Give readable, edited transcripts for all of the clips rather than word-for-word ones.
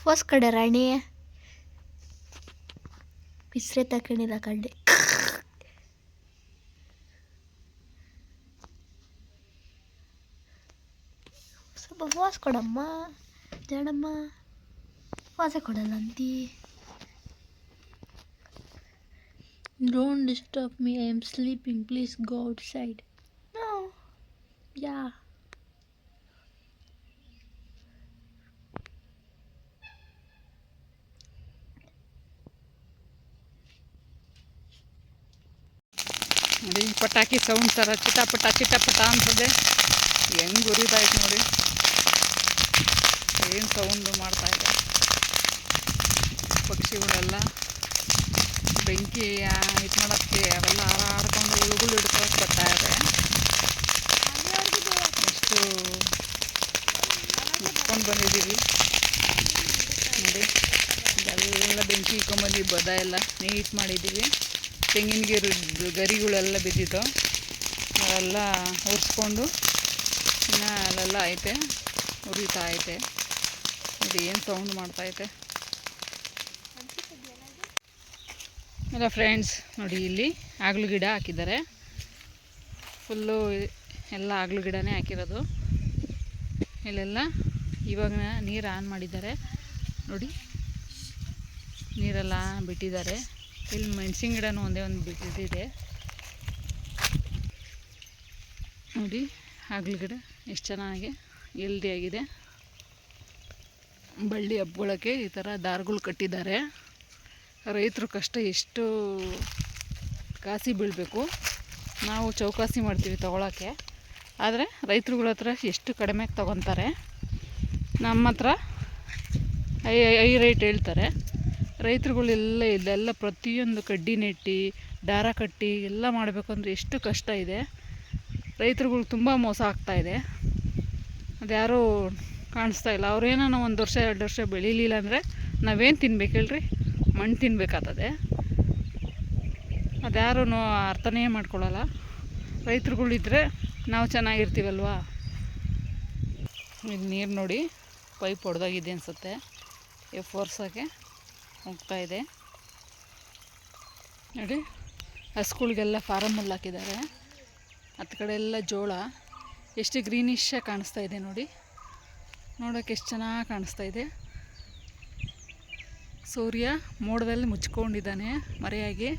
First ಕಡೆ ರಾಣಿ ಪಿಸ್ರೆ ತಕೊಂಡಿಲ್ಲ ಕಡ್ಡೆ. ಸ್ವಲ್ಪ was ಕೊಡಮ್ಮ ಜಡಮ್ಮ, ವಾಸ ಕೊಡಲ್ಲ ಅಂತಿ. Don't disturb me, I am sleeping. Please go outside. No. Yeah. ನೋಡಿ ಪಟಾಕಿ ಸೌಂಡ್ ಥರ ಚಿಟಪಟ ಚಿಟಪಟ ಅಂತದೆ. ಹೆಂಗೆ ಉರಿದಾಯ್ತು ನೋಡಿ, ಏನು ಸೌಂಡು ಮಾಡ್ತಾಯಿದೆ. ಪಕ್ಷಿಗಳೆಲ್ಲ ಬೆಂಕಿ ಇದು ಮಾಡೋಕ್ಕೆ ಅವೆಲ್ಲ ಹಾರಾಡ್ಕೊಂಡು ಇವುಗಳು ಹಿಡ್ಕೊಂಡು ಬರ್ತಾಯಿದೆ. ಎಷ್ಟು ಇಟ್ಕೊಂಡು ಬಂದಿದ್ದೀವಿ ನೋಡಿ, ಇದೆಲ್ಲ ಬೆಂಕಿ ಇಟ್ಕೊಂಡ್ಬಂದು ಬದ ಎಲ್ಲ ನೀಟ್ ಮಾಡಿದ್ದೀವಿ. ತೆಂಗಿನ ಗರಿಗಳೆಲ್ಲ ಬಿದ್ದಿದ್ದು ಅವೆಲ್ಲ ಉರಿಸ್ಕೊಂಡು ಇನ್ನು ಅಲ್ಲೆಲ್ಲ ಐತೆ, ಉರಿತಾ ಐತೆ. ಇದು ಏನು ಸೌಂಡ್ ಮಾಡ್ತೈತೆ ಎಲ್ಲ ಫ್ರೆಂಡ್ಸ್. ನೋಡಿ ಇಲ್ಲಿ ಆಗ್ಲು ಗಿಡ ಹಾಕಿದ್ದಾರೆ, ಫುಲ್ಲು ಎಲ್ಲ ಆಗ್ಲು ಗಿಡನೇ ಹಾಕಿರೋದು. ಇಲ್ಲೆಲ್ಲ ಇವಾಗ ನೀರು ಆನ್ ಮಾಡಿದ್ದಾರೆ ನೋಡಿ, ನೀರೆಲ್ಲ ಬಿಟ್ಟಿದ್ದಾರೆ. ಇಲ್ಲಿ ಮೆಣಸಿನ ಗಿಡನೂ ಒಂದೇ ಒಂದು ಬಿಟ್ಟಿದೆ ನೋಡಿ. ಆಗ್ಲು ಗಿಡ ಎಷ್ಟು ಚೆನ್ನಾಗಿ ಹೆಲ್ದಿಯಾಗಿದೆ. ಬಳ್ಳಿ ಹಬ್ಕೊಳ್ಳೋಕ್ಕೆ ಈ ಥರ ದಾರಗಳು ಕಟ್ಟಿದ್ದಾರೆ. ರೈತರು ಕಷ್ಟ ಎಷ್ಟು ಕಾಸಿ ಬೀಳಬೇಕು. ನಾವು ಚೌಕಾಸಿ ಮಾಡ್ತೀವಿ ತೊಗೊಳಕ್ಕೆ, ಆದರೆ ರೈತರುಗಳ ಹತ್ರ ಎಷ್ಟು ಕಡಿಮೆಗೆ ತೊಗೊತಾರೆ. ನಮ್ಮ ಹತ್ರ ಐ ರೇಟ್ ಹೇಳ್ತಾರೆ. ರೈತರುಗಳೆಲ್ಲ ಇದೆಲ್ಲ ಪ್ರತಿಯೊಂದು ಕಡ್ಡಿ ನೆಟ್ಟಿ ದಾರ ಕಟ್ಟಿ ಎಲ್ಲ ಮಾಡಬೇಕು ಅಂದರೆ ಎಷ್ಟು ಕಷ್ಟ ಇದೆ. ರೈತರುಗಳು ತುಂಬ ಮೋಸ ಆಗ್ತಾಯಿದೆ. ಅದು ಯಾರೂ ಕಾಣಿಸ್ತಾ ಇಲ್ಲ. ಅವ್ರೇನೋ ನಾವು 1 ವರ್ಷ 2 ವರ್ಷ ಬೆಳೀಲಿಲ್ಲ ಅಂದರೆ ನಾವೇನು ತಿನ್ಬೇಕು ಹೇಳ್ರಿ? ಮಣ್ಣು ತಿನ್ಬೇಕಾಗ್ತದೆ. ಅದ್ಯಾರೂ ಅರ್ಥನೇ ಮಾಡ್ಕೊಳ್ಳಲ್ಲ. ರೈತರುಗಳಿದ್ರೆ ನಾವು ಚೆನ್ನಾಗಿರ್ತೀವಲ್ವ. ಇಲ್ಲಿ ನೀರು ನೋಡಿ, ಪೈಪ್ ಹೊಡೆದಾಗಿದೆ ಅನಿಸುತ್ತೆ, ಫೋರ್ಸಾಗೆ ಹೋಗ್ತಾಯಿದೆ ನೋಡಿ. ಹಸುಗಳಿಗೆಲ್ಲ ಫಾರಮಲ್ಲಿ ಹಾಕಿದ್ದಾರೆ. ಹತ್ತು ಕಡೆ ಎಲ್ಲ ಜೋಳ ಎಷ್ಟು ಗ್ರೀನಿಶಾಗಿ ಕಾಣಿಸ್ತಾ ಇದೆ ನೋಡಿ. ನೋಡೋಕ್ಕೆ ಎಷ್ಟು ಚೆನ್ನಾಗಿ ಕಾಣಿಸ್ತಾ ಇದೆ. ಸೂರ್ಯ ಮೋಡದಲ್ಲಿ ಮುಚ್ಕೊಂಡಿದ್ದಾನೆ ಮರೆಯಾಗಿ.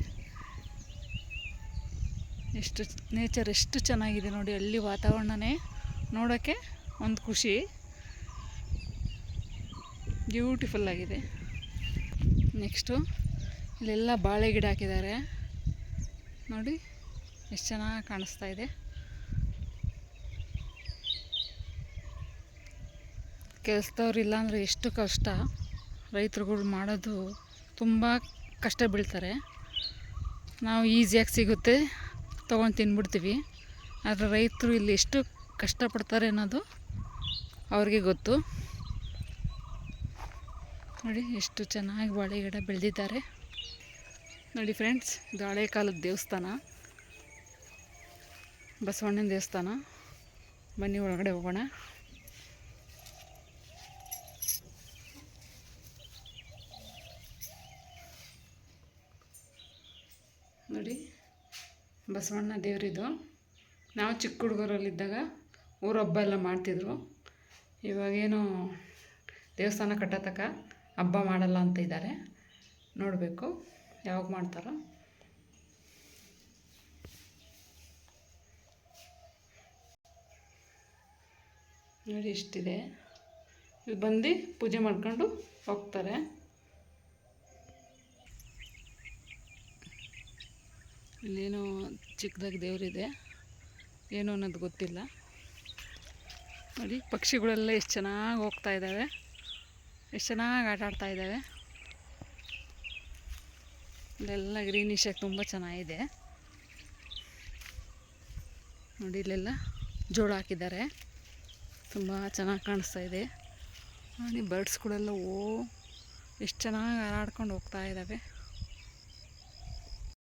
ಎಷ್ಟು ನೇಚರ್ ಎಷ್ಟು ಚೆನ್ನಾಗಿದೆ ನೋಡಿ. ಹಳ್ಳಿ ವಾತಾವರಣನೇ ನೋಡೋಕ್ಕೆ ಒಂದು ಖುಷಿ, ಬ್ಯೂಟಿಫುಲ್ ಆಗಿದೆ. ನೆಕ್ಸ್ಟು ಇಲ್ಲೆಲ್ಲ ಬಾಳೆ ಗಿಡ ಹಾಕಿದ್ದಾರೆ ನೋಡಿ, ಎಷ್ಟು ಚೆನ್ನಾಗಿ ಕಾಣಿಸ್ತಾ ಇದೆ. ಕೆಲಸದವ್ರು ಇಲ್ಲಾಂದರೆ ಎಷ್ಟು ಕಷ್ಟ. ರೈತರುಗಳು ಮಾಡೋದು ತುಂಬ ಕಷ್ಟ ಬೀಳ್ತಾರೆ. ನಾವು ಈಸಿಯಾಗಿ ಸಿಗುತ್ತೆ ತೊಗೊಂಡು ತಿನ್ಬಿಡ್ತೀವಿ. ಆದರೆ ರೈತರು ಇಲ್ಲಿ ಎಷ್ಟು ಕಷ್ಟಪಡ್ತಾರೆ ಅನ್ನೋದು ಅವ್ರಿಗೆ ಗೊತ್ತು ನೋಡಿ. ಎಷ್ಟು ಚೆನ್ನಾಗಿ ಬಾಳೆ ಗಿಡ ಬೆಳೆದಿದ್ದಾರೆ ನೋಡಿ ಫ್ರೆಂಡ್ಸ್. ಇದು ಹಳೆ ಕಾಲದ ದೇವಸ್ಥಾನ, ಬಸವಣ್ಣನ ದೇವಸ್ಥಾನ. ಬನ್ನಿ ಒಳಗಡೆ ಹೋಗೋಣ. ನೋಡಿ ಬಸವಣ್ಣ ದೇವರಿದು. ನಾವು ಚಿಕ್ಕ ಹುಡುಗರಲ್ಲಿದ್ದಾಗ ಊರ ಹಬ್ಬ ಎಲ್ಲ ಮಾಡ್ತಿದ್ರು. ಇವಾಗೇನು ದೇವಸ್ಥಾನ ಕಟ್ಟತಕ್ಕ ಹಬ್ಬ ಮಾಡಲ್ಲ ಅಂತ ಇದ್ದಾರೆ. ನೋಡಬೇಕು ಯಾವಾಗ ಮಾಡ್ತಾರೋ. ನೋಡಿ ಇಷ್ಟಿದೆ. ಇಲ್ಲಿ ಬಂದು ಪೂಜೆ ಮಾಡ್ಕೊಂಡು ಹೋಗ್ತಾರೆ. ಇಲ್ಲೇನೋ ಚಿಕ್ಕದಾಗಿ ದೇವರಿದೆ, ಏನು ಅನ್ನೋದು ಗೊತ್ತಿಲ್ಲ ನೋಡಿ. ಪಕ್ಷಿಗಳೆಲ್ಲ ಎಷ್ಟು ಚೆನ್ನಾಗಿ ಹೋಗ್ತಾ ಇದ್ದಾವೆ, ಎಷ್ಟು ಚೆನ್ನಾಗಿ ಆಟ ಆಡ್ತಾ ಇದ್ದಾವೆ. ಇಲ್ಲೆಲ್ಲ ಗ್ರೀನಿಶಾಗಿ ತುಂಬ ಚೆನ್ನಾಗಿದೆ ನೋಡಿ. ಇಲ್ಲೆಲ್ಲ ಜೋಳ ಹಾಕಿದ್ದಾರೆ, ತುಂಬ ಚೆನ್ನಾಗಿ ಕಾಣಿಸ್ತಾ ಇದೆ ನೋಡಿ. ಬರ್ಡ್ಸ್ಗಳೆಲ್ಲ ಎಷ್ಟು ಚೆನ್ನಾಗಿ ಆಡ್ಕೊಂಡು ಹೋಗ್ತಾ ಇದ್ದಾವೆ.